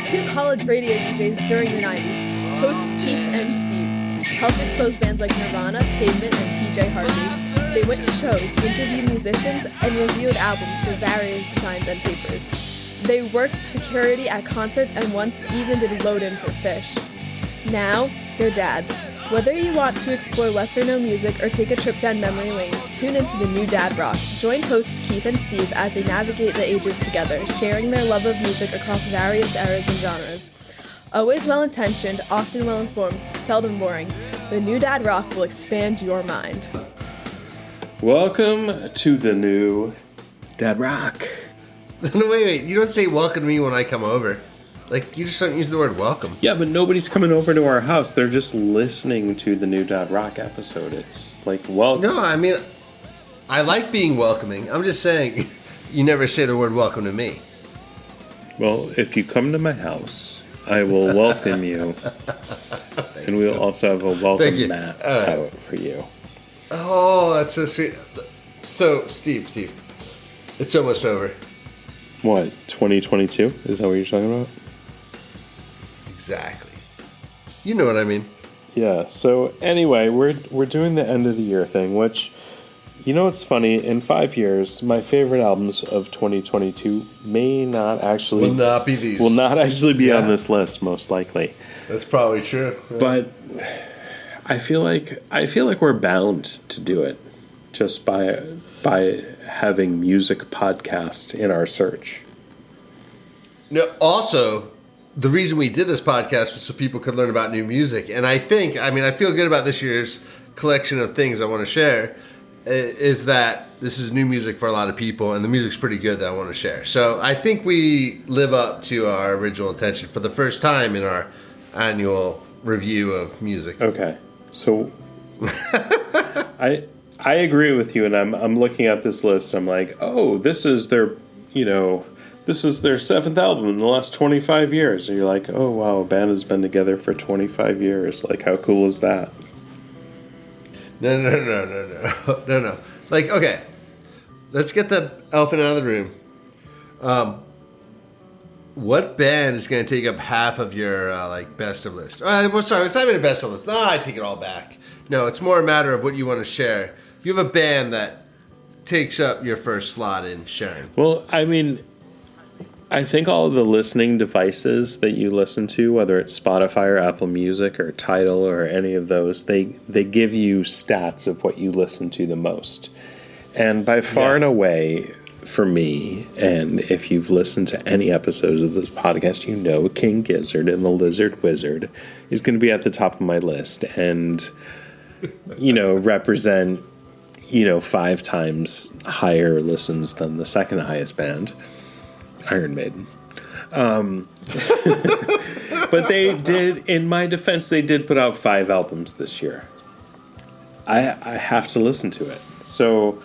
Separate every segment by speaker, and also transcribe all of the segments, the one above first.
Speaker 1: Two college radio DJs during the 90s, hosts Keith and Steve, helped expose bands like Nirvana, Pavement, and PJ Harvey. They went to shows, interviewed musicians, and reviewed albums for various designs and papers. They worked security at concerts and once even did load-in for Fish. Now, they're dads. Whether you want to explore lesser-known music or take a trip down memory lane, tune into the new Dad Rock. Join hosts Keith and Steve as they navigate the ages together, sharing their love of music across various eras and genres. Always well-intentioned, often well-informed, seldom boring, the new Dad Rock will expand your mind.
Speaker 2: Welcome to the new Dad Rock.
Speaker 3: No, wait. You don't say welcome to me when I come over. Like, you just don't use the word welcome.
Speaker 2: Yeah, but nobody's coming over to our house. They're just listening to the new Dad Rock episode. It's like, welcome.
Speaker 3: No, I mean, I like being welcoming. I'm just saying, you never say the word welcome to me.
Speaker 2: Well, if you come to my house, I will welcome you. And we'll also have a welcome mat out for you.
Speaker 3: Oh, that's so sweet. So, Steve, it's almost over.
Speaker 2: What, 2022? Is that what you're talking about?
Speaker 3: Exactly. You know what I mean.
Speaker 2: Yeah, so anyway, we're doing the end of the year thing, which, you know what's funny? In 5 years, my favorite albums of 2022 will not actually be on this list, most likely.
Speaker 3: That's probably true.
Speaker 2: Yeah. But I feel like we're bound to do it just by having music podcast in our search.
Speaker 3: No, also, the reason we did this podcast was so people could learn about new music. And I feel good about this year's collection of things I want to share, is that this is new music for a lot of people, and the music's pretty good that I want to share. So I think we live up to our original intention for the first time in our annual review of music.
Speaker 2: Okay, so I agree with you, and I'm looking at this list. I'm like, oh, this is their 7th album in the last 25 years. And you're like, oh wow, a band has been together for 25 years. Like, how cool is that?
Speaker 3: No. Like, okay, let's get the elephant out of the room. What band is going to take up half of your best of list? Sorry, it's not even a best of list. No, I take it all back. No, it's more a matter of what you want to share. You have a band that takes up your first slot in sharing.
Speaker 2: Well, I mean, I think all of the listening devices that you listen to, whether it's Spotify or Apple Music or Tidal or any of those, they give you stats of what you listen to the most. And by far and away, for me, and if you've listened to any episodes of this podcast, you know King Gizzard and the Lizard Wizard is going to be at the top of my list and, represent, 5 times higher listens than the second highest band, Iron Maiden. But they did, in my defense, they did put out 5 albums this year. I have to listen to it. So,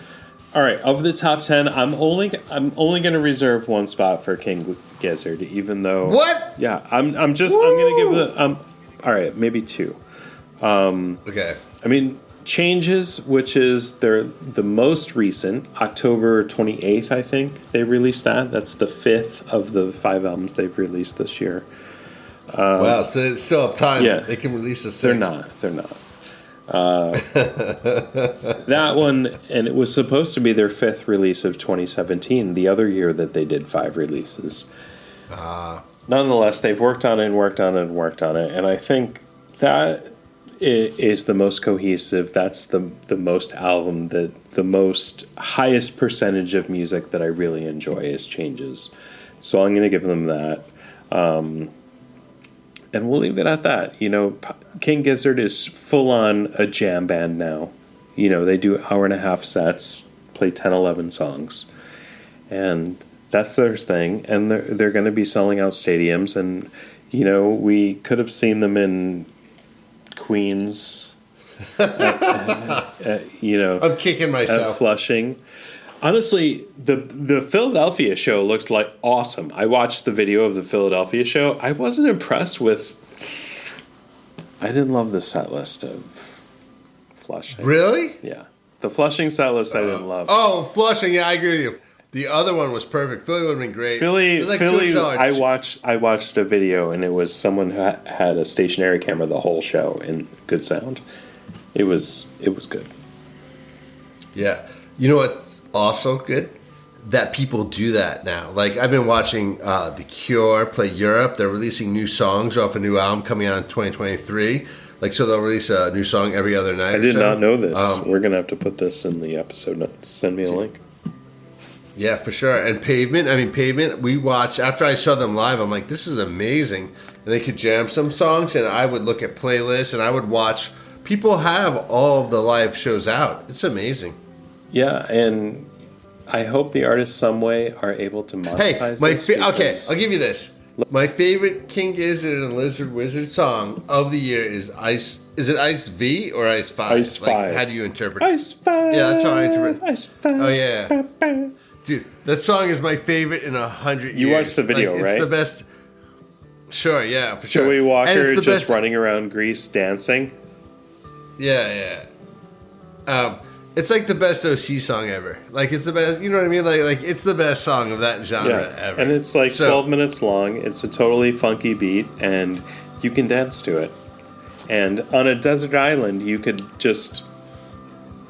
Speaker 2: all right, of the top 10, I'm only going to reserve one spot for King Gizzard, even though
Speaker 3: what?
Speaker 2: Yeah, I'm going to give the all right, maybe 2.
Speaker 3: Okay.
Speaker 2: I mean, Changes, which is the most recent, October 28th, I think they released that. That's the 5th of the 5 albums they've released this year.
Speaker 3: Wow, so they still have time.
Speaker 2: Yeah,
Speaker 3: they can release the 6th.
Speaker 2: They're not. That one, and it was supposed to be their 5th release of 2017, the other year that they did 5 releases. Nonetheless, they've worked on it, and I think that it is the most cohesive. That's the most album, the most highest percentage of music that I really enjoy is Changes. So I'm going to give them that. And we'll leave it at that. King Gizzard is full on a jam band now. They do hour-and-a-half sets, play 10, 11 songs. And that's their thing. And they're going to be selling out stadiums. And, we could have seen them in Queens,
Speaker 3: I'm kicking myself.
Speaker 2: At Flushing. Honestly, the Philadelphia show looked like awesome. I watched the video of the Philadelphia show. I wasn't impressed with. I didn't love the set list of Flushing.
Speaker 3: Really?
Speaker 2: Yeah, the Flushing set list I didn't love.
Speaker 3: Oh, Flushing. Yeah, I agree with you. The other one was perfect. Philly would have been great.
Speaker 2: Philly,
Speaker 3: It was like
Speaker 2: Philly.
Speaker 3: $2.
Speaker 2: I watched a video, and it was someone who had a stationary camera the whole show and good sound. It was good.
Speaker 3: Yeah. You know what's also good? That people do that now. Like, I've been watching The Cure play Europe. They're releasing new songs off a new album coming out in 2023. Like, so they'll release a new song every other night.
Speaker 2: I did not know this. We're going to have to put this in the episode notes. Send me a link.
Speaker 3: Yeah, for sure. And Pavement, we watched, after I saw them live, I'm like, this is amazing. And they could jam some songs, and I would look at playlists, and I would watch. People have all of the live shows out. It's amazing.
Speaker 2: Yeah, and I hope the artists some way are able to monetize
Speaker 3: Hey, okay, I'll give you this. My favorite King Gizzard and Lizard Wizard song of the year is Ice. Is it Ice V or Ice 5?
Speaker 2: Ice 5.
Speaker 3: How do you interpret it?
Speaker 2: Ice 5.
Speaker 3: Yeah, that's how I interpret it.
Speaker 2: Ice 5.
Speaker 3: Oh, yeah. Dude, that song is my favorite in 100 years.
Speaker 2: You watched the video,
Speaker 3: it's
Speaker 2: right?
Speaker 3: It's the best. Sure, yeah, for sure.
Speaker 2: Joey Walker just
Speaker 3: best...
Speaker 2: running around Greece dancing.
Speaker 3: Yeah. It's like the best OC song ever. Like, it's the best, you know what I mean? Like it's the best song of that genre ever.
Speaker 2: And it's like 12 minutes long. It's a totally funky beat, and you can dance to it. And on a desert island, you could just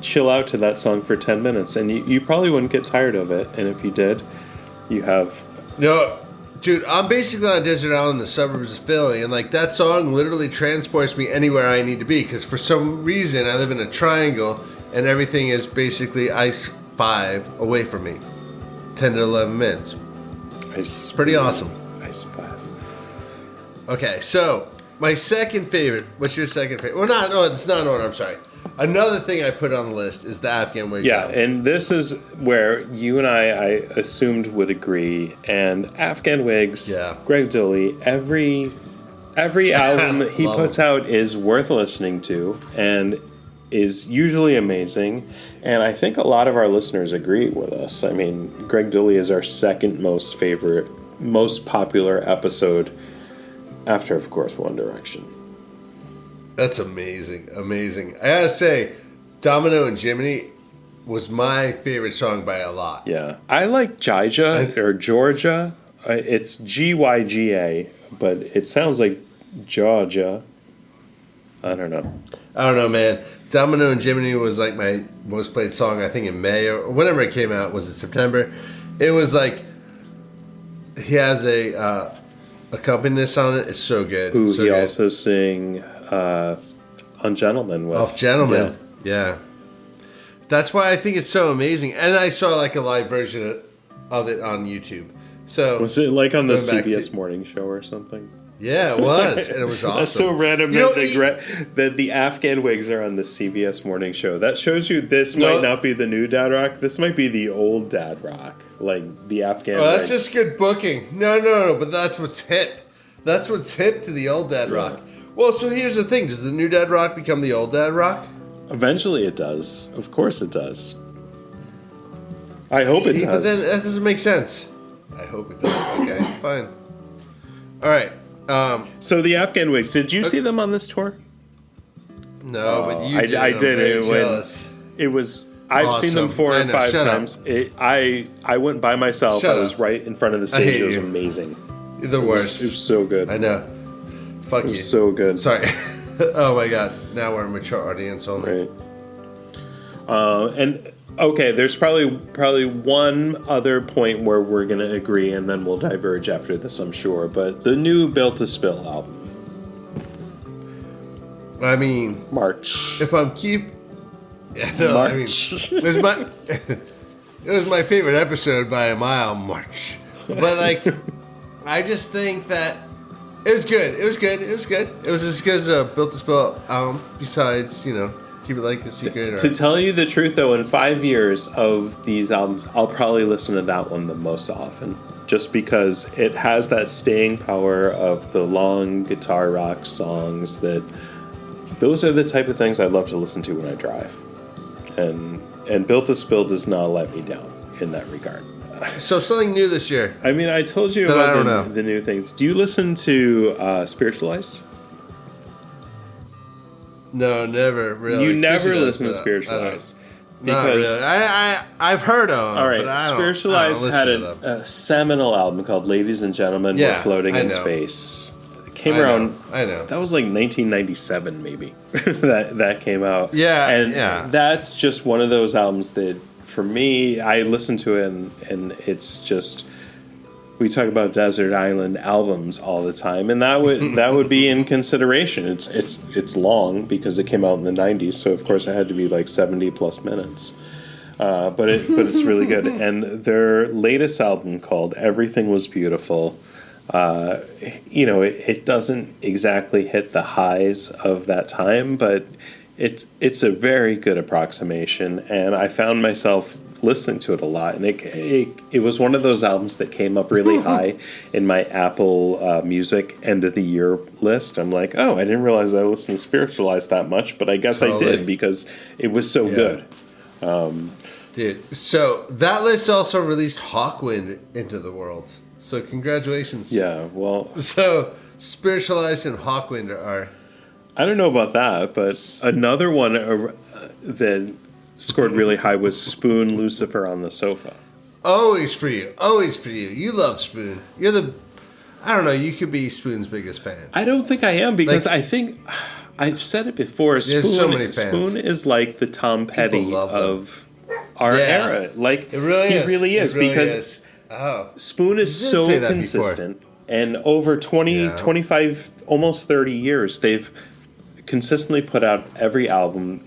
Speaker 2: chill out to that song for 10 minutes, and you probably wouldn't get tired of it. And if you did, you have...
Speaker 3: No, dude, I'm basically on a desert island in the suburbs of Philly, and like that song literally transports me anywhere I need to be, because for some reason I live in a triangle, and everything is basically Ice 5 away from me. 10 to 11 minutes.
Speaker 2: Ice.
Speaker 3: Pretty awesome.
Speaker 2: Ice 5.
Speaker 3: Okay, so my second favorite. What's your second favorite? Well, no, it's not an order. I'm sorry. Another thing I put on the list is the Afghan Whigs.
Speaker 2: Yeah,
Speaker 3: album.
Speaker 2: and this is where you and I assumed would agree. And Afghan Whigs, Greg Dully, every album that he puts out is worth listening to and is usually amazing. And I think a lot of our listeners agree with us. I mean, Greg Dully is our second most popular episode after, of course, One Direction.
Speaker 3: That's amazing. I gotta say, Domino and Jiminy was my favorite song by a lot.
Speaker 2: Yeah. I like Jija or Georgia. It's Gyga, but it sounds like Georgia. I don't know,
Speaker 3: man. Domino and Jiminy was like my most played song, I think, in May or whenever it came out. Was it September? It was like he has a accompanist on it. It's so good.
Speaker 2: Who
Speaker 3: so
Speaker 2: he
Speaker 3: good.
Speaker 2: also sang on Gentleman with.
Speaker 3: Off Gentleman, yeah. That's why I think it's so amazing. And I saw like a live version of it on YouTube. So
Speaker 2: was it like on the CBS morning show or something?
Speaker 3: Yeah, it was, and it was awesome.
Speaker 2: That's so random that the Afghan Whigs are on the CBS morning show. That shows you this might not be the new Dad Rock. This might be the old Dad Rock, like the Afghan.
Speaker 3: Oh, that's just good booking. No, but that's what's hip. That's what's hip to the old Dad Rock. Well, so here's the thing: does the new Dad Rock become the old Dad Rock?
Speaker 2: Eventually, it does. Of course, it does. I hope it does.
Speaker 3: But then that doesn't make sense. I hope it does. Okay, fine. All right.
Speaker 2: So the Afghan Whigs, did you see them on this tour?
Speaker 3: No, but you did.
Speaker 2: I did it when it was. I've seen them 4 or 5 times. I went by myself. I was right in front of the stage. It was amazing.
Speaker 3: You're the worst.
Speaker 2: It was so good.
Speaker 3: I know. Fuck you.
Speaker 2: It was so good.
Speaker 3: Sorry. Oh my god. Now we're a mature audience only.
Speaker 2: Right. And okay, there's probably one other point where we're gonna agree, and then we'll diverge after this, I'm sure. But the new Built to Spill album.
Speaker 3: I mean,
Speaker 2: March.
Speaker 3: If I'm March. It was my favorite episode by a mile, March. But like, I just think that it was good. It was as good as a Built to Spill album. Besides, Keep It Like a Secret.
Speaker 2: To tell you the truth, though, in 5 years of these albums, I'll probably listen to that one the most often. Just because it has that staying power of the long guitar rock songs those are the type of things I love to listen to when I drive. And Built to Spill does not let me down in that regard.
Speaker 3: So something new this year.
Speaker 2: I mean, I told you about the new things. Do you listen to Spiritualized?
Speaker 3: No, never really.
Speaker 2: You never listen to Spiritualized.
Speaker 3: Not
Speaker 2: because
Speaker 3: really. I've heard of them.
Speaker 2: all right,
Speaker 3: but I don't,
Speaker 2: Spiritualized had a seminal album called "Ladies and Gentlemen, We're Floating in Space." It came around.
Speaker 3: I know.
Speaker 2: That was like 1997, maybe. that came out.
Speaker 3: Yeah,
Speaker 2: and that's just one of those albums that, for me, I listen to it and it's just. We talk about desert island albums all the time, and that would be in consideration. It's long because it came out in the 90s, so of course it had to be like 70 plus minutes. But it's really good. And their latest album called Everything Was Beautiful, it doesn't exactly hit the highs of that time, but it's a very good approximation. And I found myself listening to it a lot, and it was one of those albums that came up really high in my Apple Music end of the year list. I'm like, oh, I didn't realize I listened to Spiritualized that much, but I guess I did because it was so good.
Speaker 3: Dude, so that list also released Hawkwind into the world. So congratulations.
Speaker 2: Yeah, well.
Speaker 3: So Spiritualized and Hawkwind are.
Speaker 2: I don't know about that, but another one that scored really high was Spoon, Lucifer on the Sofa.
Speaker 3: Always for you. You love Spoon. I don't know, you could be Spoon's biggest fan.
Speaker 2: I don't think I am because I think, I've said it before,
Speaker 3: so many fans.
Speaker 2: Spoon is like the Tom Petty of our era. Like,
Speaker 3: it really
Speaker 2: he
Speaker 3: is.
Speaker 2: really is.
Speaker 3: It really
Speaker 2: because
Speaker 3: is.
Speaker 2: Spoon is so consistent. And over 25, almost 30 years, they've consistently put out every album.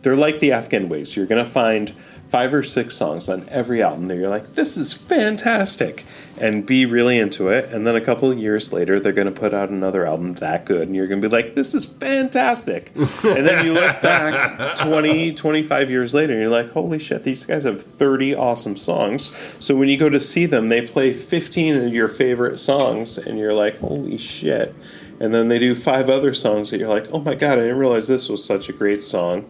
Speaker 2: They're like the Afghan Whigs. You're going to find 5 or 6 songs on every album that you're like, this is fantastic, and be really into it. And then a couple of years later, they're going to put out another album that good, and you're going to be like, this is fantastic. And then you look back 20, 25 years later, and you're like, holy shit, these guys have 30 awesome songs. So when you go to see them, they play 15 of your favorite songs, and you're like, holy shit. And then they do 5 other songs that you're like, oh my God, I didn't realize this was such a great song.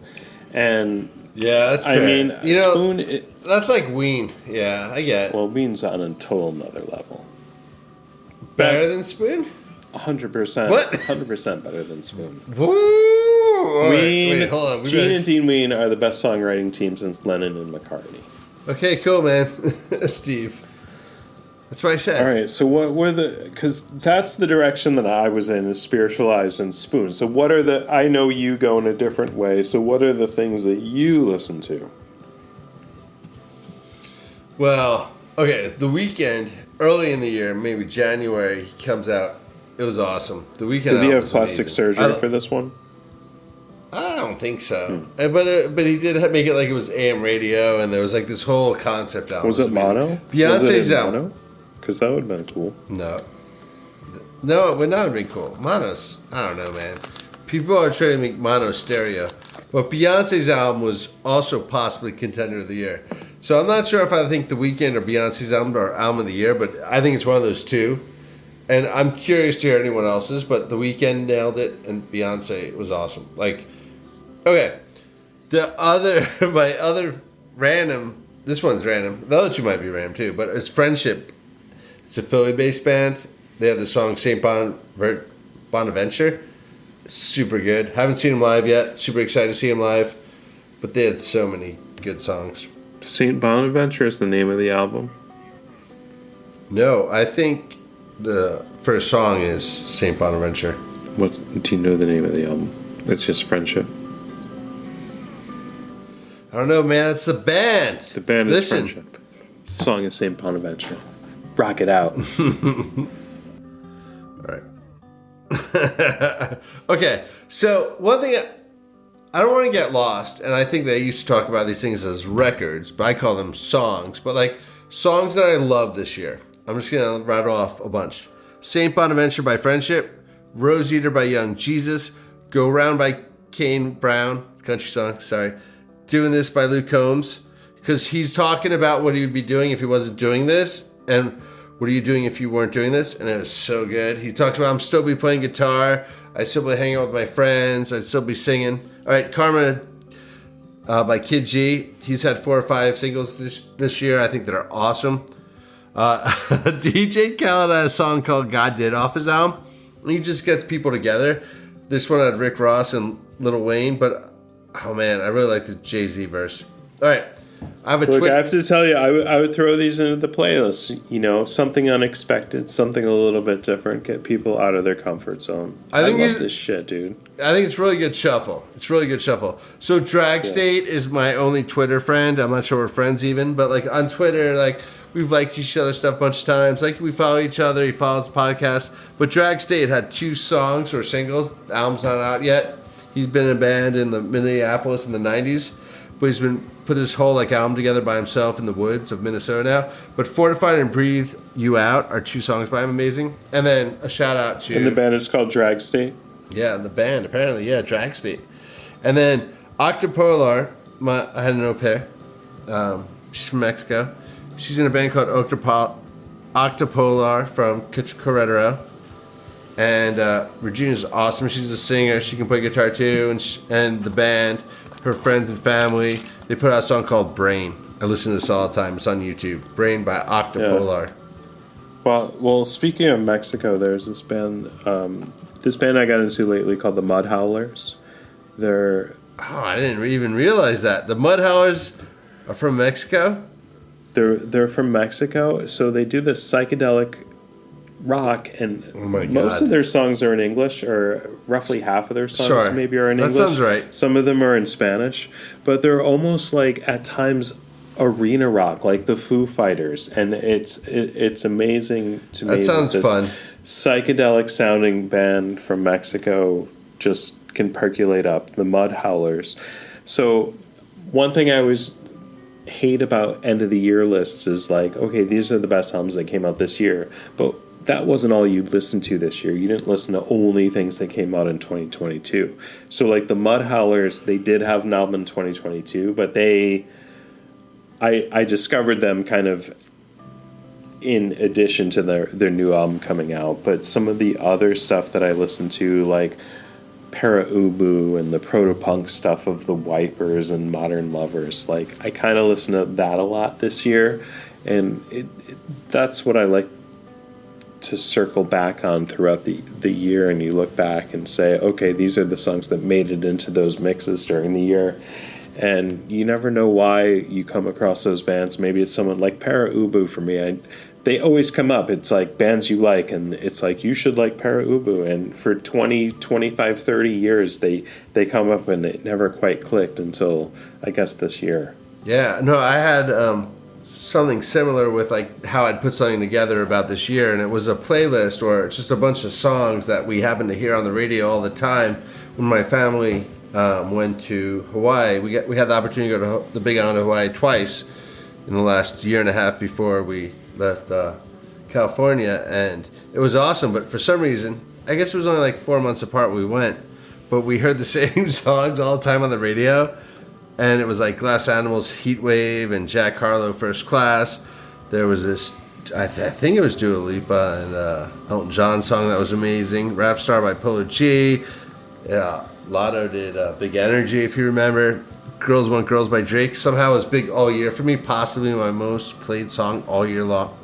Speaker 2: And
Speaker 3: yeah, that's fair.
Speaker 2: I mean, Spoon.
Speaker 3: That's like Ween. Yeah, I get it.
Speaker 2: Well, Ween's on a total another level.
Speaker 3: Better than Spoon?
Speaker 2: 100%.
Speaker 3: What?
Speaker 2: 100% better than Spoon.
Speaker 3: Woo!
Speaker 2: Ween,
Speaker 3: Wait, hold on.
Speaker 2: Gene and Dean Ween are the best songwriting team since Lennon and McCartney.
Speaker 3: Okay, cool, man. Steve. That's what I said.
Speaker 2: All right, so what were because that's the direction that I was in, is Spiritualized and Spoon. So what are I know you go in a different way, so what are the things that you listen to?
Speaker 3: Well, okay, The Weeknd, early in the year, maybe January, he comes out. It was awesome. The Weeknd.
Speaker 2: Did he have plastic surgery for this one?
Speaker 3: I don't think so. But he did make it like it was AM radio, and there was like this whole concept album.
Speaker 2: Was it mono?
Speaker 3: Beyonce's album.
Speaker 2: Because that would have been cool.
Speaker 3: No, it would not have been cool. Mono's, I don't know, man. People are trying to make mono stereo. But Beyonce's album was also possibly contender of the year. So I'm not sure if I think The Weeknd or Beyonce's album are album of the year, but I think it's one of those two. And I'm curious to hear anyone else's, but The Weeknd nailed it, and Beyonce was awesome. Like, okay, my other random, this one's random. The other two might be random too, but it's Friendship. It's a Philly-based band. They have the song St. Bonaventure. Super good. Haven't seen them live yet. Super excited to see them live. But they had so many good songs.
Speaker 2: St. Bonaventure is the name of the album?
Speaker 3: No, I think the first song is St. Bonaventure.
Speaker 2: Do you know the name of the album? It's just Friendship.
Speaker 3: I don't know, man. It's the band.
Speaker 2: The band is Friendship. The song is St. Bonaventure. Rock it out.
Speaker 3: All right. Okay, so one thing I don't want to get lost, and I think they used to talk about these things as records, but I call them songs. But like songs that I love this year, I'm just gonna rattle off a bunch. Saint Bonaventure by Friendship, Rose Eater by Young Jesus, Go Round by Kane Brown, country song. Sorry, Doing This by Luke Combs, because he's talking about what he would be doing if he wasn't doing this. And what are you doing if you weren't doing this? And it was so good. He talks about, I'm still be playing guitar. I'd still be hanging out with my friends. I'd still be singing. All right, Karma by Kid G. He's had 4 or 5 singles this year. I think that are awesome. DJ Khaled had a song called God Did off his album. He just gets people together. This one had Rick Ross and Lil Wayne. But Oh man, I really like the Jay-Z verse. All right, I have a
Speaker 2: Look,
Speaker 3: Twitter.
Speaker 2: I have to tell you, I would throw these into the playlist. You know, something unexpected, something a little bit different, get people out of their comfort zone.
Speaker 3: I think
Speaker 2: love this shit, dude.
Speaker 3: I think it's really good shuffle. It's really good shuffle. So Drag State is my only Twitter friend. I'm not sure we're friends even, but like on Twitter, like we've liked each other's stuff a bunch of times. Like we follow each other. He follows the podcast. But Drag State had 2 songs or singles. The album's not out yet. He's been in a band in the Minneapolis in the 90s, but he's been put his whole like album together by himself in the woods of Minnesota now. But Fortified and Breathe You Out are 2 songs by him, amazing. And then a shout out to...
Speaker 2: And the band is called Drag State?
Speaker 3: Yeah, the band, apparently, yeah, Drag State. And then OctoPolar, I had an au pair. She's from Mexico. She's in a band called OctoPolar from Querétaro. And Regina's awesome. She's a singer. She can play guitar too. And the band, her friends and family, they put out a song called Brain. I listen to this all the time. It's on YouTube. Brain by OctoPolar.
Speaker 2: Yeah. Well, speaking of Mexico, there's this band I got into lately called the Mud Howlers.
Speaker 3: I didn't even realize that. The Mud Howlers are from Mexico?
Speaker 2: They're from Mexico, so they do this psychedelic rock, and most of their songs are in English, or roughly half of their songs maybe are in English.
Speaker 3: That sounds right.
Speaker 2: Some of them are in Spanish, but they're almost like at times arena rock, like the Foo Fighters, and it's amazing to me.
Speaker 3: That sounds fun.
Speaker 2: Psychedelic sounding band from Mexico just can percolate up, the Mud Howlers. So one thing I always hate about end of the year lists is like, okay, these are the best albums that came out this year, but that wasn't all you listened to this year. You didn't listen to only things that came out in 2022. So like the Mud Howlers, they did have an album in 2022, but I discovered them kind of in addition to their new album coming out. But some of the other stuff that I listened to, like Pere Ubu and the proto-punk stuff of the Wipers and Modern Lovers, like I kind of listened to that a lot this year, and that's what I like to circle back on throughout the year. And you look back and say, okay, these are the songs that made it into those mixes during the year. And you never know why you come across those bands. Maybe it's someone like Pere Ubu for me. They always come up. It's like bands you like, and it's like, you should like Pere Ubu. And for 20, 25, 30 years, they come up, and it never quite clicked until, I guess, this year.
Speaker 3: Yeah, no, I had something similar with like how I'd put something together about this year, and it was a playlist, or it's just a bunch of songs that we happen to hear on the radio all the time. When my family went to Hawaii, we had the opportunity to go to the Big Island of Hawaii twice in the last year and a half before we left California, and it was awesome. But for some reason, I guess it was only like 4 months apart we went, but we heard the same songs all the time on the radio. And it was like Glass Animals, Heatwave, and Jack Harlow, First Class. There was this, I think it was Dua Lipa and Elton John song that was amazing. Rap Star by Polo G. Yeah, Latto did Big Energy, if you remember. Girls Want Girls by Drake somehow was big all year for me, possibly my most played song all year long.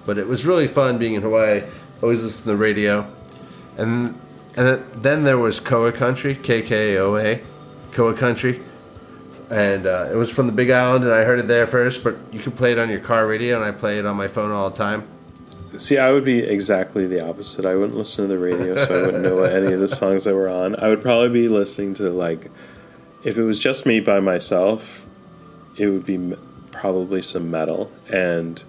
Speaker 3: But it was really fun being in Hawaii. Always listen to the radio. And then there was Koa Country, KKOA, Koa Country. And it was from the Big Island, and I heard it there first, but you could play it on your car radio, and I play it on my phone all the time.
Speaker 2: See, I would be exactly the opposite. I wouldn't listen to the radio, so I wouldn't know any of the songs that were on. I would probably be listening to, like, if it was just me by myself, it would be probably some metal. And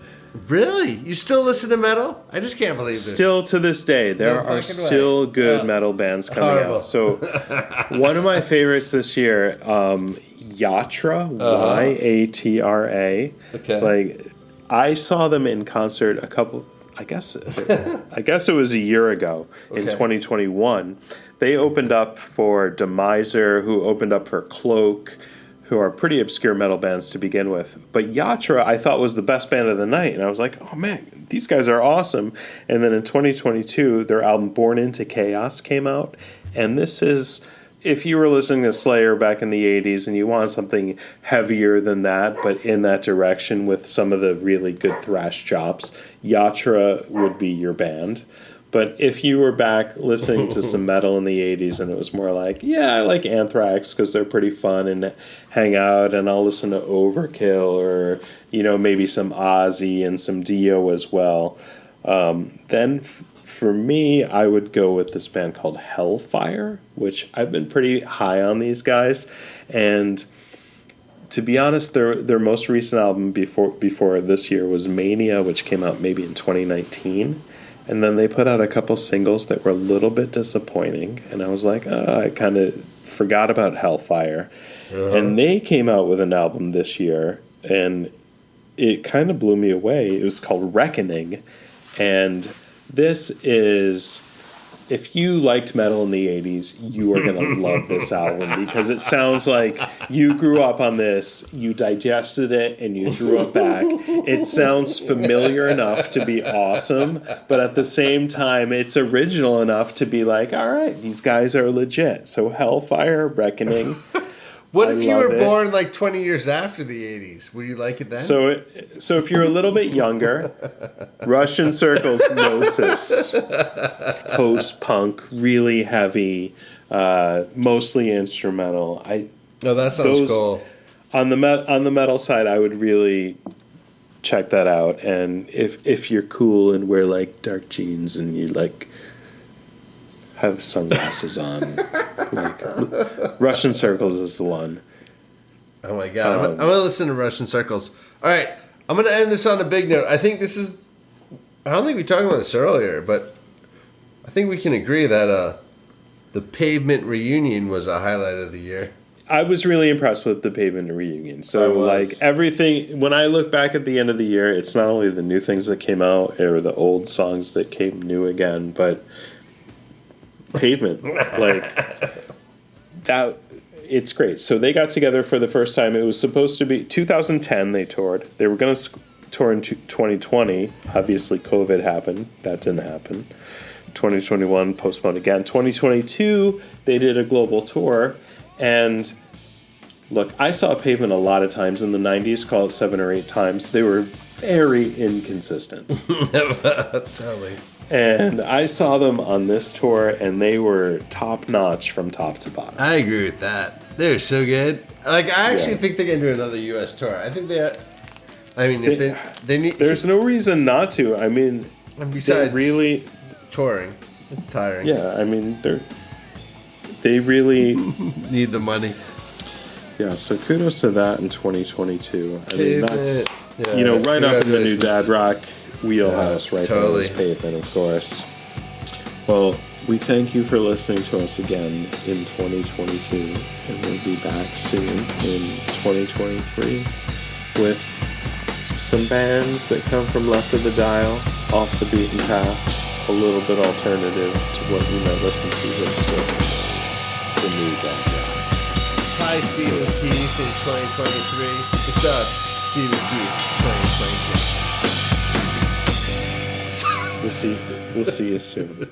Speaker 3: really? You still listen to metal? I just can't believe this.
Speaker 2: Still to this day, there are still good metal bands coming out. So one of my favorites this year, YATRA, YATRA.
Speaker 3: Okay.
Speaker 2: Like, I saw them in concert I guess it was a year ago in 2021. They opened up for Demiser, who opened up for Cloak, who are pretty obscure metal bands to begin with. But YATRA, I thought, was the best band of the night. And I was like, oh, man, these guys are awesome. And then in 2022, their album Born Into Chaos came out. And this is, if you were listening to Slayer back in the 80s and you want something heavier than that, but in that direction with some of the really good thrash chops, YATRA would be your band. But if you were back listening to some metal in the 80s and it was more like, yeah, I like Anthrax because they're pretty fun and hang out, and I'll listen to Overkill or, maybe some Ozzy and some Dio as well, then for me, I would go with this band called Hellfire, which I've been pretty high on these guys. And to be honest, their most recent album before this year was Mania, which came out maybe in 2019. And then they put out a couple singles that were a little bit disappointing. And I was like, I kind of forgot about Hellfire. Uh-huh. And they came out with an album this year, and it kind of blew me away. It was called Reckoning. And this is, if you liked metal in the 80s, you are going to love this album because it sounds like you grew up on this, you digested it, and you threw it back. It sounds familiar enough to be awesome, but at the same time, it's original enough to be like, all right, these guys are legit. So Hellfire, Reckoning.
Speaker 3: What if you were born like 20 years after the 80s? Would you like it then?
Speaker 2: So if you're a little bit younger, Russian Circles, Gnosis, post-punk, really heavy, mostly instrumental.
Speaker 3: That sounds cool.
Speaker 2: On the metal side, I would really check that out. And if you're cool and wear like dark jeans and you like have sunglasses on, like Russian Circles is the one.
Speaker 3: Oh my god, I'm gonna listen to Russian Circles. All right, I'm gonna end this on a big note. I think this is, I don't think we talked about this earlier, but I think we can agree that the Pavement reunion was a highlight of the year.
Speaker 2: I was really impressed with the Pavement reunion. So like everything, when I look back at the end of the year, it's not only the new things that came out or the old songs that came new again, but Pavement, like that, it's great. So they got together for the first time. It was supposed to be 2010. They toured. They were going to tour in 2020. Obviously, COVID happened. That didn't happen. 2021 postponed again. 2022 they did a global tour. And look, I saw Pavement a lot of times in the 90s. Call it 7 or 8 times. They were very inconsistent.
Speaker 3: Totally.
Speaker 2: And I saw them on this tour, and they were top-notch from top to bottom.
Speaker 3: I agree with that. They're so good. Like, I actually think they're going to do another U.S. tour. I think if they need...
Speaker 2: There's no reason not to. I mean,
Speaker 3: and besides
Speaker 2: really...
Speaker 3: touring. It's tiring.
Speaker 2: Yeah, I mean, they really...
Speaker 3: need the money.
Speaker 2: Yeah, so kudos to that in 2022. I mean, that's...
Speaker 3: Yeah,
Speaker 2: right up in the new dad rock wheelhouse, right
Speaker 3: totally.
Speaker 2: there is Pavement, of course. Well, we thank you for listening to us again in 2022, and we'll be back soon in 2023 with some bands that come from left of the dial, off the beaten path, a little bit alternative to what you might listen to with still the new dad rock.
Speaker 3: Hi, Steve and Keith in 2023. It's us. Steve and Keith, 2022.
Speaker 2: We'll see you soon.